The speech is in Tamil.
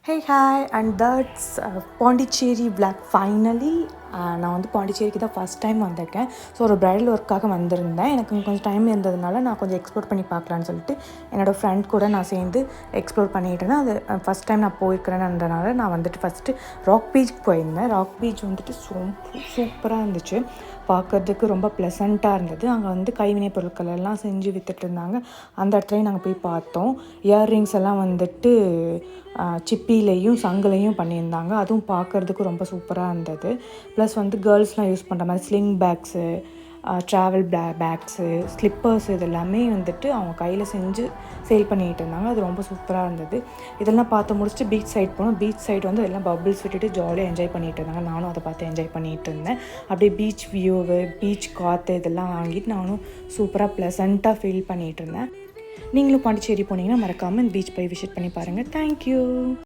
Hey, hi, and that's Pondicherry Black. Finally, நான் வந்து பாண்டிச்சேரிக்கு தான் ஃபஸ்ட் டைம் வந்திருக்கேன். ஸோ ஒரு ப்ரைடல் ஒர்க்காக வந்திருந்தேன். எனக்கு கொஞ்சம் டைம் இருந்ததுனால நான் கொஞ்சம் எக்ஸ்ப்ளோர் பண்ணி பார்க்கலான்னு சொல்லிட்டு என்னோடய ஃப்ரெண்ட் கூட நான் சேர்ந்து எக்ஸ்ப்ளோர் பண்ணிகிட்டு இருந்தேன். அது ஃபஸ்ட் டைம் நான் போயிருக்கிறேன்றனால நான் வந்துட்டு ஃபஸ்ட்டு ராக் பீச்சுக்கு போயிருந்தேன். ராக் பீச் வந்துட்டு சூப்பராக இருந்துச்சு. பார்க்குறதுக்கு ரொம்ப ப்ளசண்ட்டாக இருந்தது. அங்கே வந்து கைவினை பொருட்கள் எல்லாம் செஞ்சு விற்றுட்டு இருந்தாங்க. அந்த இடத்துலையும் நாங்கள் போய் பார்த்தோம். இயர்ரிங்ஸ் எல்லாம் வந்துட்டு சிப்பிலையும் சங்குலையும் பண்ணியிருந்தாங்க. அதுவும் பார்க்குறதுக்கு ரொம்ப சூப்பராக இருந்தது. ப்ளஸ் வந்து கேர்ள்ஸ்லாம் யூஸ் பண்ணுற மாதிரி sling bags, travel bags, slippers இது எல்லாமே வந்துட்டு அவங்க கையில் செஞ்சு சேல் பண்ணிகிட்டு இருந்தாங்க. அது ரொம்ப சூப்பராக இருந்தது. இதெல்லாம் பார்த்து முடிச்சுட்டு பீச் சைட் போனோம். பீச் சைடு வந்து எல்லாம் பபிள்ஸ் விட்டுட்டு ஜாலியாக என்ஜாய் பண்ணிகிட்டு இருந்தாங்க. நானும் அதை பார்த்து என்ஜாய் பண்ணிகிட்டு இருந்தேன். அப்படியே பீச் வியூவு, பீச் காற்று இதெல்லாம் வாங்கிட்டு நானும் சூப்பராக ப்ளசண்ட்டாக ஃபீல் பண்ணிகிட்டு இருந்தேன். நீங்களும் பாண்டிச்சேரி போனீங்கன்னா மறக்காமல் பீச் போய் விசிட் பண்ணி பாருங்கள். தேங்க்யூ.